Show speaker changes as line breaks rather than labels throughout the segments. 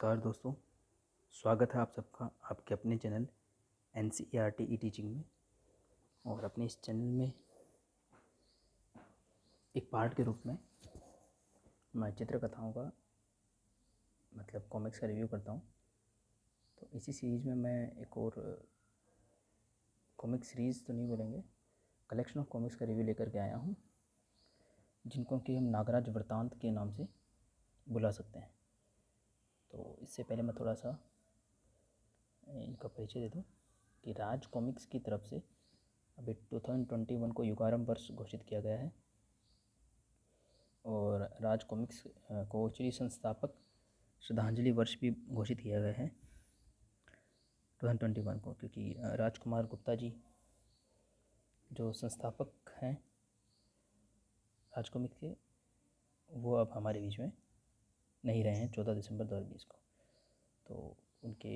नमस्कार दोस्तों, स्वागत है आप सबका आपके अपने चैनल NCERT ई टीचिंग में। और अपने इस चैनल में एक पार्ट के रूप में मैं चित्र कथाओं का कॉमिक्स का रिव्यू करता हूँ। तो इसी सीरीज़ में मैं एक और कॉमिक सीरीज़ तो नहीं बोलेंगे, कलेक्शन ऑफ कॉमिक्स का रिव्यू लेकर के आया हूँ, जिनको कि हम नागराज वृत्तांत के नाम से बुला सकते हैं। तो इससे पहले मैं थोड़ा सा इनका परिचय दे दूँ कि राज कॉमिक्स की तरफ से अभी 2021 को युगारंभ वर्ष घोषित किया गया है। और राज कॉमिक्स को एक्चुअली संस्थापक श्रद्धांजलि वर्ष भी घोषित किया गया है 2021 को, क्योंकि राजकुमार गुप्ता जी जो संस्थापक हैं राज कॉमिक्स के, वो अब हमारे बीच में नहीं रहे हैं 14 दिसंबर 2020 को। तो उनके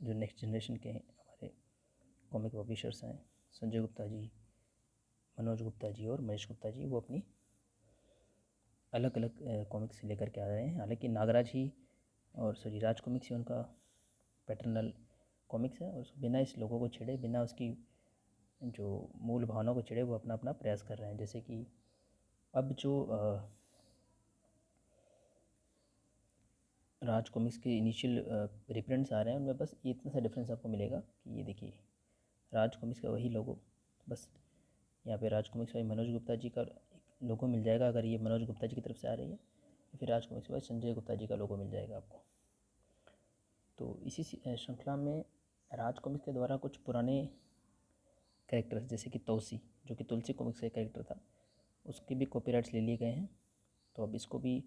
जो नेक्स्ट जनरेशन के हमारे कॉमिक पब्लिशर्स हैं संजय गुप्ता जी, मनोज गुप्ता जी और महेश गुप्ता जी, वो अपनी अलग अलग कॉमिक्स लेकर के आ रहे हैं। हालांकि नागराज ही राज कॉमिक्स ही उनका पैटर्नल कॉमिक्स है, और बिना इस लोगों को छेड़े, बिना उसकी जो मूल भावनाओं को छेड़े, वो अपना अपना प्रयास कर रहे हैं। जैसे कि अब जो राज कॉमिक्स के इनिशियल रिप्रिंट्स आ रहे हैं, उनमें बस इतना सा डिफरेंस आपको मिलेगा कि ये देखिए राज कॉमिक्स का वही लोगो, बस यहाँ पे राज कॉमिक्स भाई मनोज गुप्ता जी का लोगो मिल जाएगा अगर ये मनोज गुप्ता जी की तरफ से आ रही है, फिर राज कॉमिक्स भाई संजय गुप्ता जी का लोगो मिल जाएगा आपको। तो इसी श्रृंखला में राज कॉमिक्स के द्वारा कुछ पुराने कैरेक्टर्स जैसे कि तौसी, जो कि तुलसी कॉमिक्स का कैरेक्टर था, उसके भी कॉपीराइट्स ले लिए गए हैं। तो अब इसको भी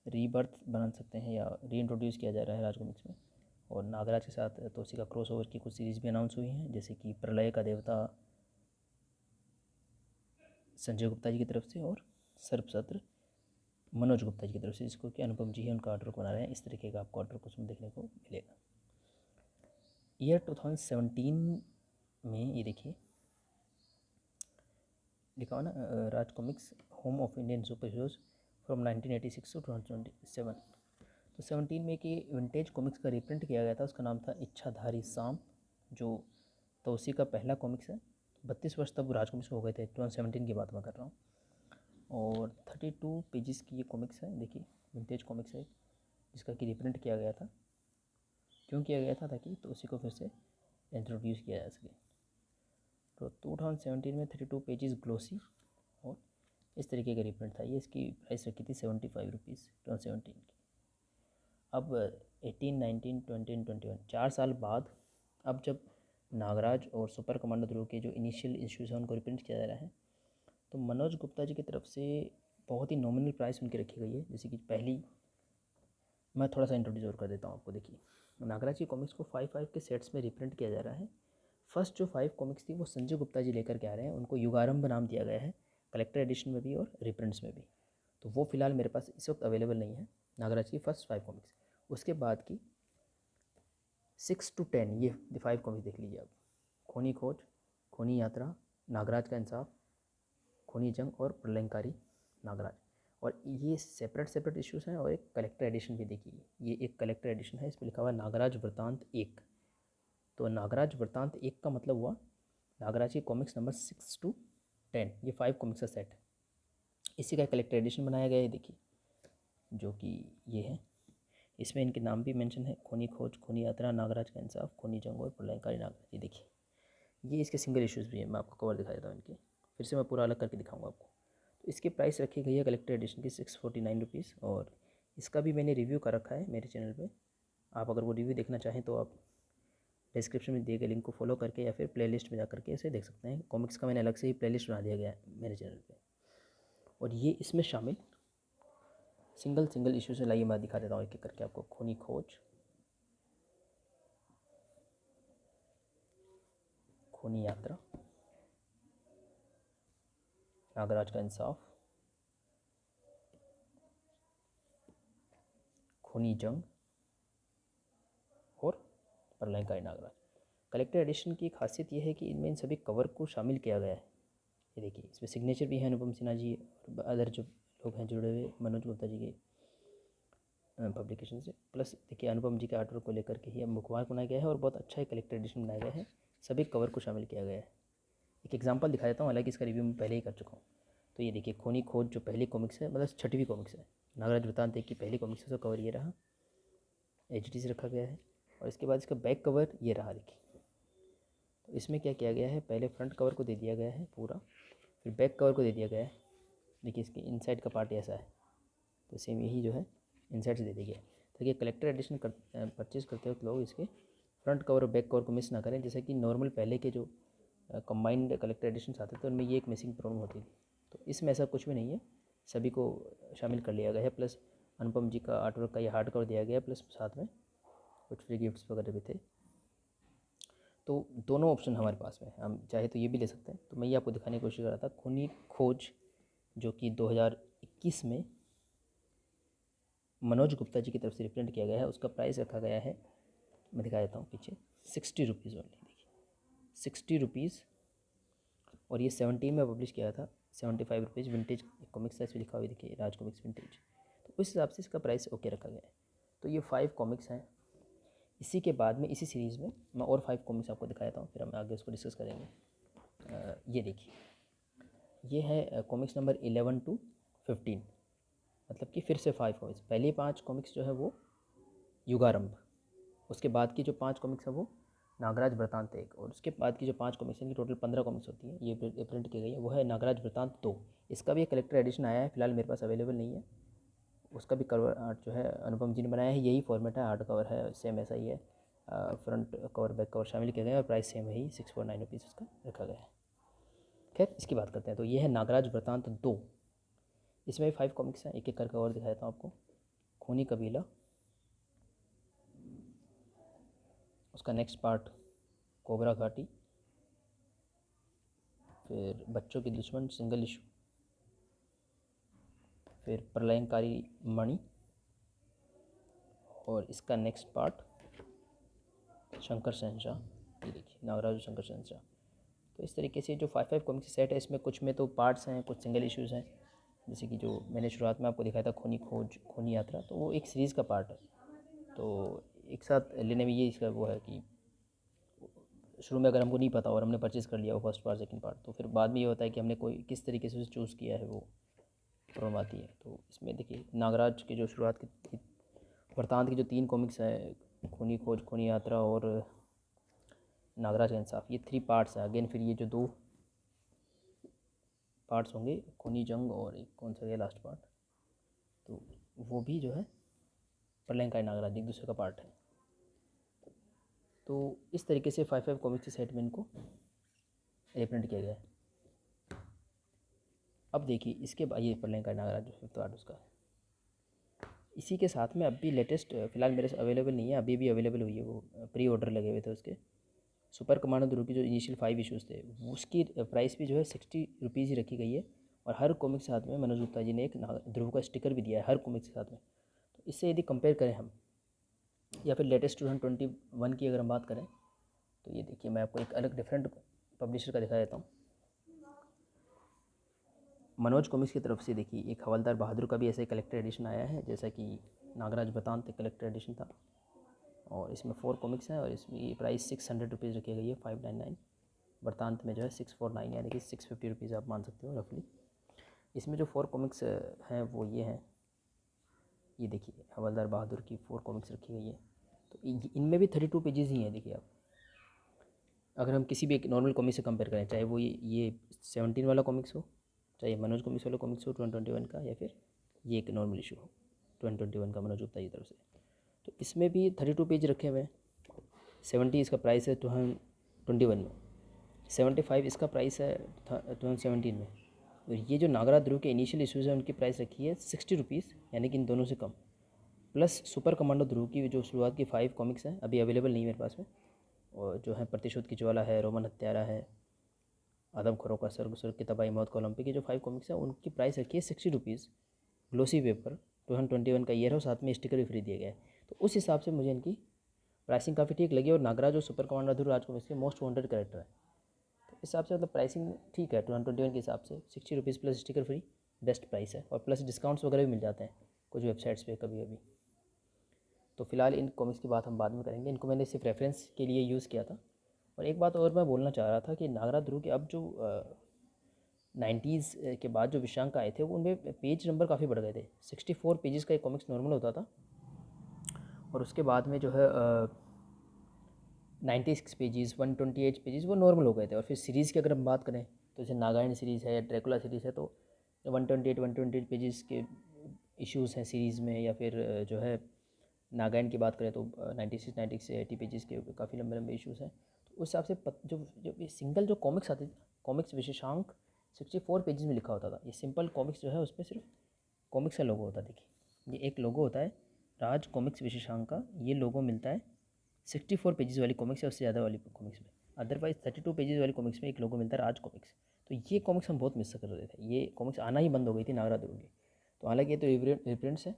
रीबर्थ बना सकते हैं या री इंट्रोड्यूस किया जा रहा है राज कॉमिक्स में। और नागराज के साथ तौसी का क्रॉसओवर की कुछ सीरीज़ भी अनाउंस हुई हैं, जैसे कि प्रलय का देवता संजय गुप्ता जी की तरफ से और सर्पसत्र मनोज गुप्ता जी की तरफ से, जिसको कि अनुपम जी ही उनका आर्ट वर्क बना रहे हैं। इस तरीके का आपको आर्ट वर्क उसमें देखने को मिलेगा। ईयर 2017 में ये देखिए लिखा हुआ ना, Raj comics home of Indian super heroes from 1986 to 2027। तो 17 में कि विंटेज कॉमिक्स का रिप्रिंट किया गया था, उसका नाम था इच्छाधारी शाम, जो तौसी का पहला कॉमिक्स है। 32 वर्ष तब राज कॉमिक्स हो गए थे, 2017 की बात मैं कर रहा हूँ। और 32 पेजेस की ये कॉमिक्स है, देखिए विंटेज कॉमिक्स है, जिसका कि रिप्रिंट किया गया था। क्यों किया गया था? ताकि तो उसी को फिर से इंट्रोड्यूस किया जा सके। तो 2017 में 32 पेजेस ग्लोसी और इस तरीके का रिप्रिंट था। ये इसकी प्राइस रखी थी 75 रुपीज़ 2017 की। अब 18, 19, 20 एंड 21 4 साल बाद अब जब नागराज और सुपर कमांडो ध्रुव के जो इनिशियल इश्यूज़ हैं उनको रिप्रिंट किया जा रहा है, तो मनोज गुप्ता जी की तरफ से बहुत ही नॉमिनल प्राइस उनकी रखी गई है। जैसे कि पहली मैं थोड़ा सा इंट्रोड्यूस और कर देता हूँ आपको। देखिए नागराज की कॉमिक्स को 5 के सेट्स में रिप्रिंट किया जा रहा है। फर्स्ट जो 5 कॉमिक्स थी वो संजय गुप्ता जी लेकर के आ रहे हैं, उनको युगारंभ नाम दिया गया है, कलेक्टर एडिशन में भी और रिप्रिंट्स में भी। तो वो फ़िलहाल मेरे पास इस वक्त अवेलेबल नहीं है, नागराज की फर्स्ट 5 कॉमिक्स। उसके बाद की 6 to 10 ये 5 कॉमिक्स देख लीजिए आप। खूनी खोज, खूनी यात्रा, नागराज का इंसाफ, खूनी जंग और प्रलयंकारी नागराज। और ये सेपरेट इश्यूज़ हैं। और एक कलेक्टर एडिशन भी देखिए, ये एक कलेक्टर एडिशन है, इस पर लिखा हुआ नागराज वृत्तांत 1। तो नागराज वृत्तांत 1 का मतलब हुआ नागराज की कॉमिक्स नंबर 6 to 10, ये 5 कॉमिक्स का सेट है। इसी का कलेक्टर एडिशन बनाया गया है, देखिए जो कि ये है। इसमें इनके नाम भी मेंशन है, खूनी खोज, खूनी यात्रा, नागराज का इंसाफ, खूनी जंग और प्रलयंकारी नागराज। ये देखिए ये इसके सिंगल इश्यूज़ भी हैं, मैं आपको कवर दिखा देता हूँ इनके, फिर से मैं पूरा अलग करके दिखाऊंगा आपको। तो इसकी प्राइस रखी गई है कलेक्टर एडिशन की 649 रुपीज़। और इसका भी मैंने रिव्यू कर रखा है मेरे चैनल पे। आप अगर वो रिव्यू देखना चाहें तो आप डिस्क्रिप्शन में दिए गए लिंक को फॉलो करके या फिर प्लेलिस्ट में जा करके इसे देख सकते हैं। कॉमिक्स का मैंने अलग से ही प्लेलिस्ट बना दिया गया है मेरे चैनल पे। और ये इसमें शामिल सिंगल इशू से लाइए मैं दिखा देता हूँ एक एक करके आपको। खूनी खोज, खूनी यात्रा, नागराज का इंसाफ, खूनी जंग और प्रलयंकारी नागराज। कलेक्टर एडिशन की खासियत यह है कि इनमें इन सभी कवर को शामिल किया गया है। ये देखिए इसमें सिग्नेचर भी है अनुपम सिन्हा जी और अदर जो लोग हैं जुड़े हुए, मनोज गुप्ता जी के पब्लिकेशन से। प्लस देखिए अनुपम जी के आर्टवर्क को लेकर के ही अब बुकमार्क बनाया गया है और बहुत अच्छा एक कलेक्टर एडिशन बनाया गया है, सभी कवर को शामिल किया गया है। एक एग्जांपल दिखा देता हूँ, हालांकि इसका रिव्यू मैं पहले ही कर चुका हूँ। तो ये देखिए खूनी खोज जो पहली कॉमिक्स है, मतलब 6वीं कॉमिक्स है, नागराज वृतांत एक की पहली कॉमिक्स है, उसका कवर ये रहा, एच से रखा गया है। और इसके बाद इसका बैक कवर ये रहा देखिए। तो इसमें क्या किया गया है, पहले फ्रंट कवर को दे दिया गया है पूरा, फिर बैक कवर को दे दिया गया है। देखिए इसके इनसाइड का पार्ट ऐसा है, तो सेम यही जो है इनसाइड से दे दिया गया है, ताकि कलेक्टर एडिशन परचेज़ करते वक्त लोग इसके फ्रंट कवर और बैक कवर को मिस ना करें। जैसे कि नॉर्मल पहले के जो कंबाइंड कलेक्टर एडिशन आते थे उनमें ये एक मिसिंग प्रॉब्लम होती थी, तो इसमें ऐसा कुछ भी नहीं है, सभी को शामिल कर लिया गया है। प्लस अनुपम जी का आर्टवर्क का ये हार्ड कवर दिया गया है, प्लस साथ में कुछ फ्री गिफ्ट्स वगैरह भी थे। तो दोनों ऑप्शन हमारे पास में, हम चाहे तो ये भी ले सकते हैं। तो मैं ये आपको दिखाने की कोशिश कर रहा था, खूनी खोज जो कि 2021 में मनोज गुप्ता जी की तरफ से रिप्रिंट किया गया है, उसका प्राइस रखा गया है, मैं दिखा देता हूँ पीछे, 60 रुपीज़ ओनली। देखिए 60 रुपीज़, और ये 17 में पब्लिश किया था, 75 रुपीज़। विंटेज कॉमिक्स था, इसमें लिखा हुआ देखिए राज कॉमिक्स विंटेज, तो उस हिसाब से इसका प्राइस ओके रखा गया है। तो ये 5 कॉमिक्स हैं। इसी के बाद में इसी सीरीज़ में मैं और 5 कॉमिक्स आपको दिखा देता हूँ, फिर हम आगे उसको डिस्कस करेंगे। ये देखिए, ये है कॉमिक्स नंबर 11 to 15, मतलब कि फिर से 5 कॉमिक्स। पहली 5 कॉमिक्स जो है वो युगारंभ, उसके बाद की जो 5 कॉमिक्स है वो नागराज वृतांत एक, और उसके बाद की जो 5 कॉमिक्स, इनकी टोटल 15 कॉमिक्स होती हैं, ये प्रिंट की गई है, वो है नागराज वृतांत 2। इसका भी एक कलेक्टर एडिशन आया है, फिलहाल मेरे पास अवेलेबल नहीं है। उसका भी कवर आर्ट जो है अनुपम जी ने बनाया है, यही फॉर्मेट है, हार्ड कवर है, सेम ऐसा ही है, फ्रंट कवर बैक कवर शामिल किया गया है, और प्राइस सेम है ही, 649 रुपीज़ उसका रखा गया है। खैर इसकी बात करते हैं। तो ये है नागराज वृतांत 2, इसमें भी 5 कॉमिक्स हैं, एक एक करके और दिखाता हूँ आपको। खूनी कबीला, उसका नेक्स्ट पार्ट कोबरा घाटी, फिर बच्चों की दुश्मन सिंगल इशू, फिर प्रलयंकारी मणि, और इसका नेक्स्ट पार्ट शंकर शहनशाह। ये देखिए नागराज शंकर शहनशाह। तो इस तरीके से जो 5 कॉमिक्स सेट है, इसमें कुछ में तो पार्ट्स हैं, कुछ सिंगल इश्यूज़ हैं। जैसे कि जो मैंने शुरुआत में आपको दिखाया था खूनी खोज खूनी यात्रा, तो वो एक सीरीज़ का पार्ट है, तो एक साथ लेने में ये इसका वो है कि शुरू में अगर हमको नहीं पता और हमने परचेज़ कर लिया वो फर्स्ट पार्ट सेकंड पार्ट, तो फिर बाद में ये होता है कि हमने कोई किस तरीके से उसे चूज़ किया है, वो प्रॉब्लम आती है। तो इसमें देखिए नागराज की जो शुरुआत की वृतांत की जो 3 कॉमिक्स हैं, खूनी खोज खूनी यात्रा और नागराज का इंसाफ, ये 3 पार्ट्स हैं। अगेन फिर ये जो 2 पार्ट्स होंगे, खूनी जंग और एक कौन सा गया लास्ट पार्ट, तो वो भी जो है प्रलयंकारी नागराज एक दूसरे का पार्ट है। तो इस तरीके से 5 कॉमिक्स के सेट में इनको रिप्रिंट किया गया है। अब देखिए इसके बाद ये प्रलयंकारी नागराज जो 5th पार्ट उसका है। इसी के साथ में अब भी लेटेस्ट फ़िलहाल मेरे से अवेलेबल नहीं है, अभी भी अवेलेबल हुई है, वो प्री ऑर्डर लगे हुए थे उसके, सुपर कमांडो ध्रुव की जो इनिशियल 5 इशूज़ थे, उसकी प्राइस भी जो है 60 रुपीज़ ही रखी गई है। और हर कॉमिक के साथ में मनोज गुप्ता जी ने एक ध्रुव का स्टिकर भी दिया है हर कॉमिक के साथ में। तो इससे यदि कंपेयर करें हम, या फिर लेटेस्ट 2021 की अगर हम बात करें, तो ये देखिए मैं आपको एक अलग डिफरेंट पब्लिशर का दिखा देता हूँ। मनोज कॉमिक्स की तरफ से देखिए एक हवलदार बहादुर का भी ऐसा ही कलेक्टर एडिशन आया है, जैसा कि नागराज वृतांत एक कलेक्टर एडिशन था, और इसमें 4 कॉमिक्स हैं, और इसमें प्राइस 600 रुपीज़ रखी गई है, 599। वृतांत में जो है 649, यानी कि 650 रुपीज़ आप मान सकते हो रफली। इसमें जो 4 कॉमिक्स हैं वो ये हैं, ये देखिए हवलदार बहादुर की 4 कॉमिक्स रखी गई है। तो इनमें भी 32 पेजेस ही हैं। देखिए आप अगर हम किसी भी एक नॉर्मल कॉमिक से कंपेयर करें, चाहे वो ये 17 वाला कॉमिक्स हो, चाहे मनोज कॉमिक्स वाला कॉमिक्स हो 2021 का, या फिर ये एक नॉर्मल इशू हो 2021 का मनोज गुप्ता की तरफ से, तो इसमें भी 32 पेज रखे हुए हैं। 70 इसका प्राइस है 2021 में, 75 इसका प्राइस है 2017 में। और ये जो नागराज ध्रुव के इनिशियल इशूज़ हैं उनकी प्राइस रखी है 60 रुपीज़, यानी कि इन दोनों से कम। प्लस सुपर कमांडो ध्रुव की जो शुरुआत की 5 कॉमिक्स हैं, अभी अवेलेबल नहीं मेरे पास में, और जो है प्रतिशोध की ज्वाला है, रोमन हत्यारा है, आदमखोरों का स्वर्ग की तबाही मौत कॉलम पे की जो 5 कॉमिक्स हैं उनकी प्राइस रखी है 60 रुपीज़। ग्लोसी पेपर 2021 का ईयर हो, साथ में स्टिकर भी फ्री दिया गया है। तो उस हिसाब से मुझे इनकी प्राइसिंग काफ़ी ठीक लगी, और नागराज और सुपर कमांडो ध्रुव राज कॉमिक्स के मोस्ट वांटेड कैरेक्टर है, तो इस हिसाब से मतलब प्राइसिंग ठीक है 2021 के हिसाब से। 60 rupees plus sticker free best price है, और प्लस डिस्काउंट्स वगैरह भी मिल जाते हैं कुछ वेबसाइट्स पे कभी कभी। तो फ़िलहाल इन कॉमिक्स की बात हम बाद में करेंगे, इनको मैंने सिर्फ रेफरेंस के लिए यूज़ किया था। और एक बात और मैं बोलना चाह रहा था कि नागराज ध्रुव के अब जो 90s के बाद जो विषयांक आए थे वो उनमें पेज नंबर काफ़ी बढ़ गए थे। 64 पेजेस का एक कॉमिक्स नॉर्मल होता था और उसके बाद में जो है 96 पेजेस 128 पेजेस वो नॉर्मल हो गए थे। और फिर सीरीज़ की अगर हम बात करें तो जैसे नागायण सीरीज़ है या ड्रैकुला सीरीज़ है तो 128 पेजेस के इश्यूज़ हैं सीरीज़ में, या फिर जो है नागायण की बात करें तो 96 से 80 पेजेस के काफ़ी लंबे लंबे इश्यूज़ हैं। तो उस हिसाब से जो जो सिंगल जो कॉमिक्स आती थी, कॉमिक्स विशेषांक 64 पेजेस में लिखा होता था। ये सिंपल कॉमिक्स जो है उसमें सिर्फ कॉमिक्स का लोगो होता है। देखिए ये एक लोगो होता है राज कॉमिक्स विशेषांक का, ये लोगो मिलता है 64 पेजेस वाली कॉमिक्स या उससे ज़्यादा वाली कॉमिक्स में। अदरवाइज 32 पेजेस वाली कॉमिक्स में एक लोगो मिलता है राज कॉमिक्स। तो ये कॉमिक्स हम बहुत मिस कर रहे थे, ये कॉमिक्स आना ही बंद हो गई थी नागरा ध्रुव की। तो हालांकि ये तो रिप्रिंट्स हैं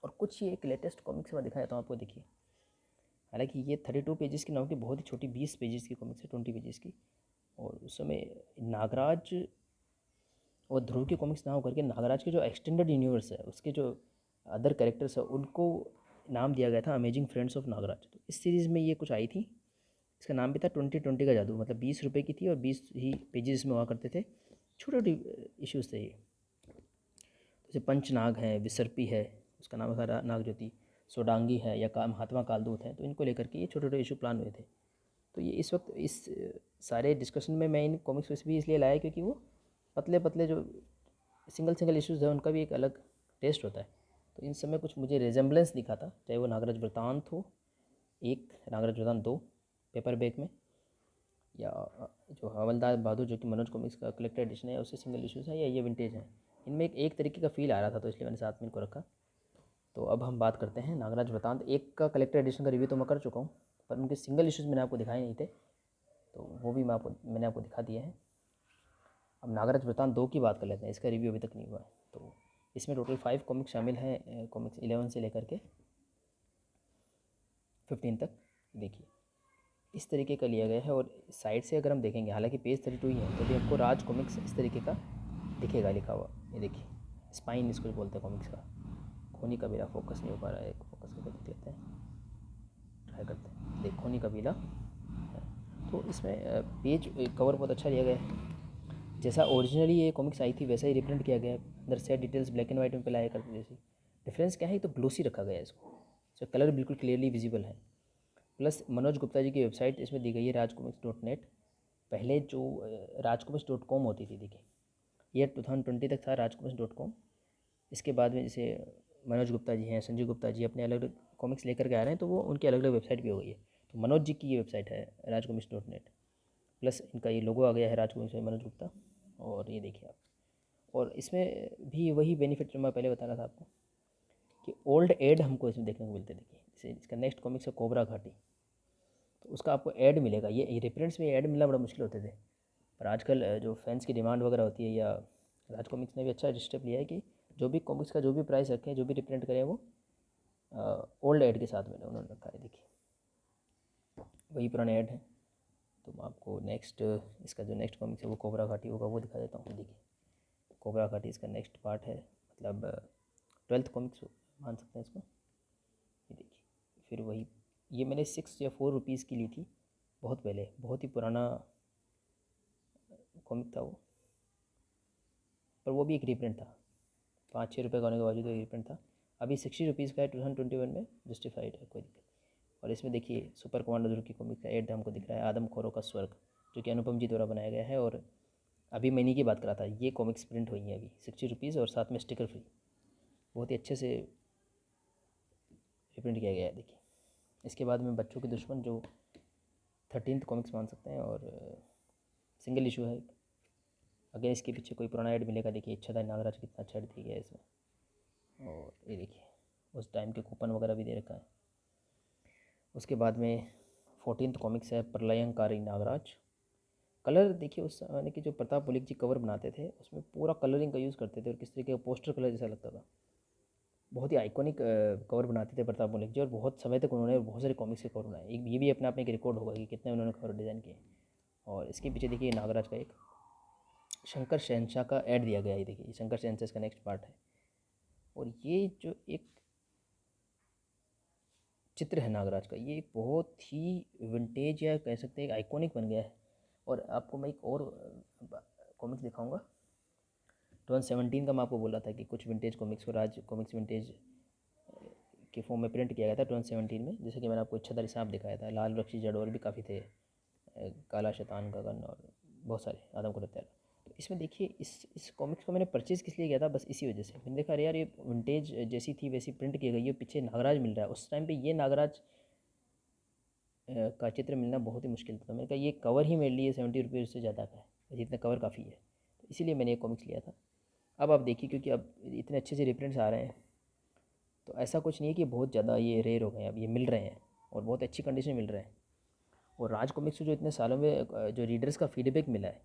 और कुछ ही एक लेटेस्ट कॉमिक्स मैं दिखा देता हूँ आपको। देखिए हालांकि ये 32 पेजेस की नाम की बहुत ही छोटी 20 पेजेस की कॉमिक्स है, 20 पेजेस की। और उस समय नागराज और ध्रुव की कॉमिक्स ना होकर के नागराज के जो एक्सटेंडेड यूनिवर्स है उसके जो अदर कैरेक्टर्स है उनको नाम दिया गया था अमेजिंग फ्रेंड्स ऑफ नागराज। तो इस सीरीज़ में ये कुछ आई थी, इसका नाम भी था 2020 का जादू। मतलब 20 रुपये की थी और 20 ही पेजेस में हुआ करते थे, छोटे छोटे इश्यूज़ थे ये। जैसे पंचनाग है, विसर्पी है, उसका नाम था नाग ज्योति, सोडांगी है या महात्मा कालदूत है। तो इनको लेकर के ये छोटे छोटे इशू प्लान हुए थे। तो ये इस वक्त इस सारे डिस्कशन में मैं इन कॉमिक्स को भी इसलिए लाया क्योंकि वो पतले पतले जो सिंगल सिंगल इश्यूज़ है उनका भी एक अलग टेस्ट होता है। तो इन समय कुछ मुझे रिजेम्बलेंस दिखा था, चाहे वो नागराज वृतांत हो, एक नागराज वृतांत 2 पेपर बैग में, या जो हवलदार बहादुर जो कि मनोज कॉमिक्स का कलेक्टर एडिशन है उससे सिंगल इश्यूज़ है, या ये विंटेज है। इनमें एक तरीके का फील आ रहा था तो इसलिए मैंने साथ में इनको रखा। तो अब हम बात करते हैं नागराज वृतांत एक का कलेक्टर एडिशन का रिव्यू तो मैं कर चुका हूँ, पर उनके सिंगल इश्यूज़ मैंने आपको दिखाए नहीं थे, तो वो भी मैंने आपको दिखा दिया है। अब नागराज वृतांत 2 की बात कर लेते हैं, इसका रिव्यू अभी तक नहीं हुआ है। तो इसमें टोटल 5 कॉमिक्स शामिल हैं, कॉमिक्स 11 से लेकर के 15 तक। देखिए इस तरीके का लिया गया है और साइड से अगर हम देखेंगे, हालांकि पेज 32 ही है तो भी आपको राज कॉमिक्स इस तरीके का दिखेगा लिखा हुआ। ये देखिए स्पाइन इसको बोलते हैं कॉमिक्स का। खोनी कबीला फोकस नहीं हो पा रहा है, फोकस करके देख लेते हैं, ट्राई करते हैं। देख खोनी कबीला, तो इसमें पेज कवर बहुत अच्छा लिया गया है। जैसा ओरिजिनली ये कॉमिक्स आई थी वैसा ही रिप्रिंट किया गया है। अंदर set details black and white में लाया करते जैसी। डिफरेंस क्या है, तो ग्लोसी रखा गया है इसको कलर बिल्कुल क्लियरली विजिबल है। प्लस मनोज गुप्ता जी की वेबसाइट इसमें दी गई है rajcomics.net। पहले जो rajcomics.com होती थी, देखिए ईयर 2020 तक था rajcomics.com। इसके बाद में जैसे मनोज गुप्ता जी हैं, संजय गुप्ता जी अपने अलग अलग कॉमिक्स लेकर के आ रहे हैं तो वो उनकी अलग अलग वेबसाइट भी हो गई है। तो मनोज जी की ये वेबसाइट है rajcomics.net, प्लस इनका ये लोगो आ गया है राजकोमिक्स मनोज गुप्ता। और ये देखिए आप, और इसमें भी वही बेनिफिट जो मैं पहले बता रहा था आपको कि ओल्ड एड हमको इसमें देखने को मिलते हैं। देखिए जैसे इसका नेक्स्ट कॉमिक्स है कोबरा घाटी, तो उसका आपको ऐड मिलेगा। ये रिप्रिंट्स में ऐड मिलना बड़ा मुश्किल होते थे, पर आजकल जो फैंस की डिमांड वगैरह होती है, या राज कॉमिक्स ने भी अच्छा स्टेप लिया है कि जो भी कॉमिक्स का जो भी प्राइस रखें, जो भी रिप्रिंट करें, वो ओल्ड ऐड के साथ में उन्होंने रखा है। देखिए वही पुराने ऐड हैं। तो मैं आपको नेक्स्ट इसका जो नेक्स्ट कॉमिक्स है वो कोबरा घाटी होगा, वो दिखा देता हूँ। देखिए कोबरा घाटी इसका नेक्स्ट पार्ट है, मतलब 12th कॉमिक्स मान सकते हैं इसको। ये देखिए फिर वही, ये मैंने 6 या 4 रुपीज़ की ली थी बहुत पहले, बहुत ही पुराना कॉमिक था वो, पर वो भी एक रीप्रिंट था। 5-6 रुपये का होने के बावजूद एक रीप्रिंट था। अभी 60 रुपीज़ का है 2021 में, जस्टिफाइड है, कोई दिक्कत। और इसमें देखिए सुपर कमांडो ध्रुव की कॉमिक का एड हमको दिख रहा है, आदमखोरों का स्वर्ग, जो कि अनुपम जी द्वारा बनाया गया है। और अभी मैं इन्हीं की बात कर रहा था, ये कॉमिक्स प्रिंट हुई हैं अभी 60 रुपीज़ और साथ में स्टिकर फ्री, बहुत ही अच्छे से रिप्रिंट किया गया है। देखिए इसके बाद में बच्चों के दुश्मन, जो 13th कॉमिक्स मान सकते हैं, और सिंगल इशू है। अगेन इसके पीछे कोई पुराना ऐड मिलेगा। देखिए इच्छा था नागराज कितना अच्छा ऐड दिया गया है इसमें। और ये देखिए उस टाइम के कूपन वगैरह भी दे रखा है। उसके बाद में 14th कॉमिक्स है प्रलयंकारी नागराज। कलर देखिए उस समय की जो प्रताप मलिक जी कवर बनाते थे उसमें पूरा कलरिंग का यूज़ करते थे और किस तरीके का पोस्टर कलर जैसा लगता था। बहुत ही आइकॉनिक कवर बनाते थे प्रताप मलिक जी, और बहुत समय तक उन्होंने बहुत सारे कॉमिक्स के कवर बनाए। एक ये भी अपने आप में एक रिकॉर्ड होगा कि कितने उन्होंने कवर डिज़ाइन किए। और इसके पीछे देखिए नागराज का एक शंकर शहनशाह का ऐड दिया गया है। देखिए शंकर शहनशाह का नेक्स्ट पार्ट है। और ये जो एक चित्र है नागराज का, ये एक बहुत ही विंटेज या कह सकते हैं आइकॉनिक बन गया है। और आपको मैं एक और कॉमिक्स दिखाऊंगा। 2017 का मैं आपको बोला था कि कुछ विंटेज कॉमिक्स को राज कॉमिक्स विंटेज के फॉर्म में प्रिंट किया गया था 2017 में। जैसे कि मैंने आपको इच्छाधारी सांप दिखाया था, लाल बख्शी जड़, और भी काफ़ी थे, काला शैतान का गन, और बहुत सारे, आदम को हत्यारा। तो इसमें देखिए, इस कॉमिक्स को मैंने परचेज़ किस लिए किया था, बस इसी वजह से। मैंने देखा अरे यार ये विंटेज जैसी थी वैसी प्रिंट की गई है, पीछे नागराज मिल रहा है। उस टाइम पे ये नागराज का चित्र मिलना बहुत ही मुश्किल था। तो मैंने कहा ये कवर ही मेरे लिए 70 रुपये से ज़्यादा का है, इतना कवर काफ़ी है। तो इसीलिए मैंने ये कॉमिक्स लिया था। अब आप देखिए, क्योंकि अब इतने अच्छे से रिप्रिंट्स आ रहे हैं, तो ऐसा कुछ नहीं है कि बहुत ज़्यादा ये रेयर हो गए हैं, अब ये मिल रहे हैं और बहुत अच्छी कंडीशन में मिल रहे हैं। और राज कॉमिक्स को जो इतने सालों में जो रीडर्स का फीडबैक मिला है,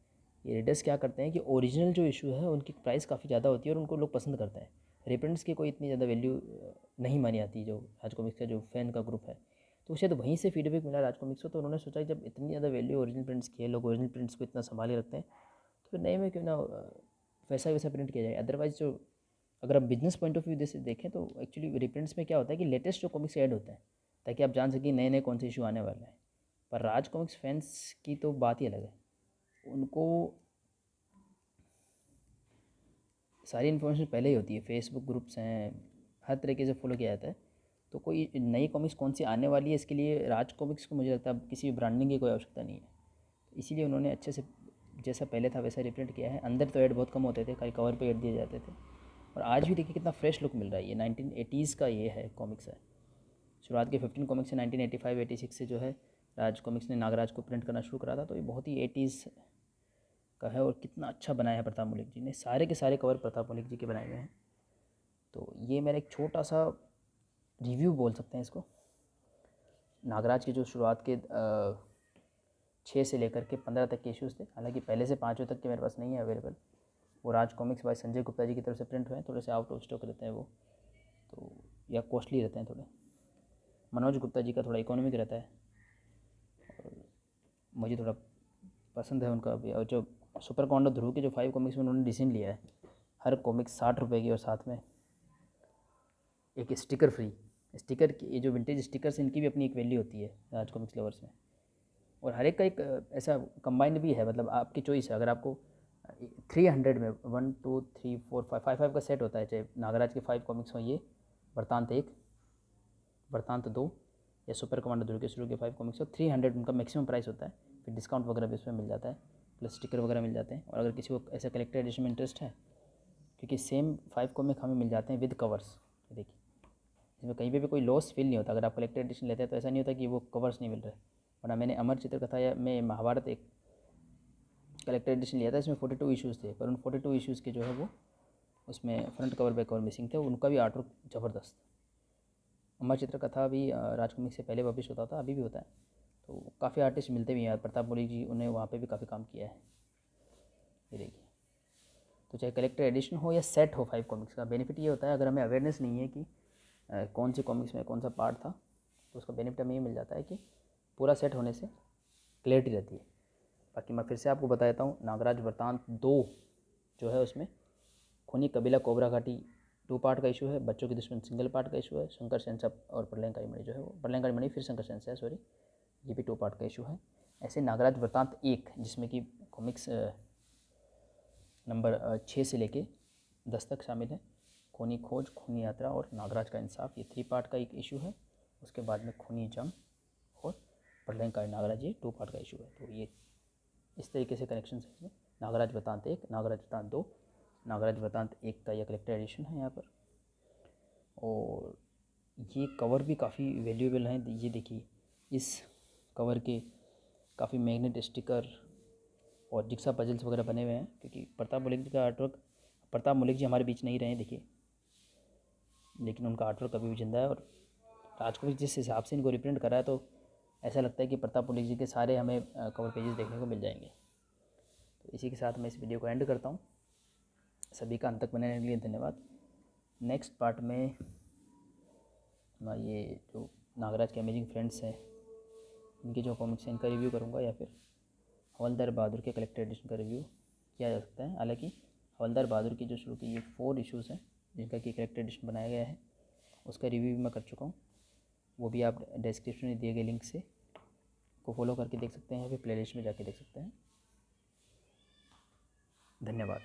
ये रीडर्स क्या करते हैं कि ओरिजिनल जो इशू है उनकी प्राइस काफ़ी ज़्यादा होती है और उनको लोग पसंद करते हैं। रिप्रिंट्स की कोई इतनी ज़्यादा वैल्यू नहीं मानी जाती, जो राज कॉमिक्स का जो फ़ैन का ग्रुप है। तो शायद वहीं से फीडबैक मिला राज कॉमिक्स को, तो उन्होंने सोचा कि जब इतनी ज़्यादा वैल्यू ओरिजिनल प्रिंट्स की है, लोग ओरिजिनल प्रिंट्स को इतना संभाल के रखते हैं, तो फिर नए में क्यों ना वैसा वैसा प्रिंट किया जाए। अदरवाइज़ जो, अगर आप बिजनेस पॉइंट ऑफ व्यू से देखें तो एक्चुअली रिप्रिंट्स में क्या होता है कि लेटेस्ट जो कॉमिक्स ऐड होते हैं, ताकि आप जान सकें नए नए कौन से इशू आने वाले हैं। पर राज कॉमिक्स फैंस की तो बात ही अलग है, उनको सारी इन्फॉर्मेशन पहले ही होती है, फेसबुक ग्रुप्स हैं, हर तरीके से फॉलो किया जाता है। तो कोई नई कॉमिक्स कौन सी आने वाली है, इसके लिए राज कॉमिक्स को मुझे लगता है अब किसी ब्रांडिंग की कोई आवश्यकता नहीं है। तो इसीलिए उन्होंने अच्छे से जैसा पहले था वैसा रिप्रिंट किया है। अंदर तो ऐड बहुत कम होते थे, खाली कवर पे ऐड दिए जाते थे। और आज भी देखिए कितना फ्रेश लुक मिल रहा है। ये 1980s का ये है कॉमिक्स है। शुरुआत के 15 कॉमिक्स से 1985-86 से जो है राज कॉमिक्स ने नागराज को प्रिंट करना शुरू करा था। तो ये बहुत ही 80s का है और कितना अच्छा बनाया है प्रताप मलिक जी ने। सारे के सारे कवर प्रताप मलिक जी के बनाए हुए हैं। तो ये मेरा एक छोटा सा रिव्यू बोल सकते हैं इसको, नागराज के जो शुरुआत के 6 से लेकर के 15 तक के इश्यूज़ थे। हालांकि पहले से 5वें तक के मेरे पास नहीं है अवेलेबल। वो राज कॉमिक्स बाय संजय गुप्ता जी की तरफ से प्रिंट हुए हैं, थोड़े से आउट ऑफ स्टॉक रहते हैं वो, तो या कॉस्टली रहते हैं थोड़े। मनोज गुप्ता जी का थोड़ा इकोनॉमिक रहता है और मुझे थोड़ा पसंद है उनका भी। और जो सुपर कॉन्डो ध्रुव के जो 5 कॉमिक्स में उन्होंने डिसीजन लिया है, हर कॉमिक्स 60 रुपये की और साथ में एक स्टिकर फ्री। स्टिकर की, ये जो विंटेज स्टिकर्स, इनकी भी अपनी एक वैल्यू होती है राज कॉमिक्स लवर्स में। और हर एक का एक ऐसा कंबाइंड भी है, मतलब आपकी चॉइस है। अगर आपको 300 में 1 2 3 4 5 5 का सेट होता है, चाहे नागराज के 5 कॉमिक्स हों, ये वृतांत 1, वृतांत 2 या सुपर कमांडो ध्रुव के शुरू के 5 कॉमिक्स हो, 300 उनका मैक्सिमम प्राइस होता है। फिर डिस्काउंट वगैरह भी उसमें मिल जाता है, प्लस स्टिकर वगैरह मिल जाते हैं। और अगर किसी को ऐसा कलेक्टर एडिशन में इंटरेस्ट है, क्योंकि सेम 5 कॉमिक हमें मिल जाते हैं विद कवर्स, देखिए इसमें कहीं पे भी कोई लॉस फील नहीं होता। अगर आप कलेक्टर एडिशन लेते हैं तो ऐसा नहीं होता कि वो कवर्स नहीं मिल रहे। वरना मैंने अमर चित्रकथा या में महाभारत एक कलेक्टर एडिशन लिया था, इसमें 42 इशूज़ थे, पर उन 42 इशूज़ के जो है वो उसमें front cover back cover missing थे। उनका भी आर्टवर्क ज़बरदस्त। अमर चित्रकथा भी राज कॉमिक्स से पहले पब्लिश होता था, अभी भी होता है। तो काफ़ी आर्टिस्ट मिलते भी हैं, प्रताप मलिक जी, उन्हें वहाँ पे भी काफ़ी काम किया है। ये देखिए, तो चाहे कलेक्टर एडिशन हो या सेट हो 5 कॉमिक्स का, बेनिफिट ये होता है, अगर हमें अवेयरनेस नहीं है कि कौन से कॉमिक्स में कौन सा पार्ट था, तो उसका बेनिफिट हमें ये मिल जाता है कि पूरा सेट होने से क्लियरिटी रहती है। बाकी मैं फिर से आपको बता देता हूँ, नागराज वृतांत 2 जो है उसमें खूनी कबीला कोबरा घाटी 2 पार्ट का इशू है, बच्चों की दुश्मन सिंगल पार्ट का इशू है, शंकर सेंसा और प्रलयंकारी मणि जो है वो प्रलयंकारी मणि फिर शंकर सेंसा है, सॉरी, ये भी 2 पार्ट का इशू है। ऐसे नागराज वृतांत 1, जिसमें कि कॉमिक्स नंबर 6 से लेके 10 तक शामिल है, खूनी खोज, खूनी यात्रा और नागराज का इंसाफ, ये 3 पार्ट का एक इशू है। उसके बाद में खूनी जंग और प्रलयंकारी नागराज, ये 2 पार्ट का इशू है। तो ये इस तरीके से कनेक्शन है इसमें। नागराज वृतांत 1, नागराज वृतांत 2, नागराज वृतांत 1 का यह कलेक्टर एडिशन है यहाँ पर। और ये कवर भी काफ़ी वैल्यूएबल हैं। ये देखिए, इस कवर के काफ़ी मैग्नेट स्टिकर और जिक्सा पजल्स वगैरह बने हुए हैं, क्योंकि प्रताप मलिक जी का आर्टवर्क, प्रताप मलिक जी हमारे बीच नहीं रहे देखिए, लेकिन उनका आर्टवर्क अभी भी जिंदा है। और राजकमल जिस हिसाब से इनको रिप्रिंट करा है, तो ऐसा लगता है कि प्रताप मलिक जी के सारे हमें कवर पेजेस देखने को मिल जाएंगे। तो इसी के साथ मैं इस वीडियो को एंड करता हूँ। सभी का अंत तक बने रहने के लिए धन्यवाद। नेक्स्ट पार्ट में मैं ये जो नागराज के अमेजिंग फ्रेंड्स हैं, इनके जो कॉमिक्स हैं, इनका रिव्यू करूँगा, या फिर हवलदार बहादुर के कलेक्टर एडिशन का रिव्यू किया जा सकता है। हालांकि हवलदार बहादुर की जो शुरू की ये 4 इशूज़ हैं जिनका कि कलेक्टर एडिशन बनाया गया है, उसका रिव्यू भी मैं कर चुका हूँ। वो भी आप डिस्क्रिप्शन में दिए गए लिंक से को फॉलो करके देख सकते हैं या फिर प्लेलिस्ट में जाके देख सकते हैं। धन्यवाद।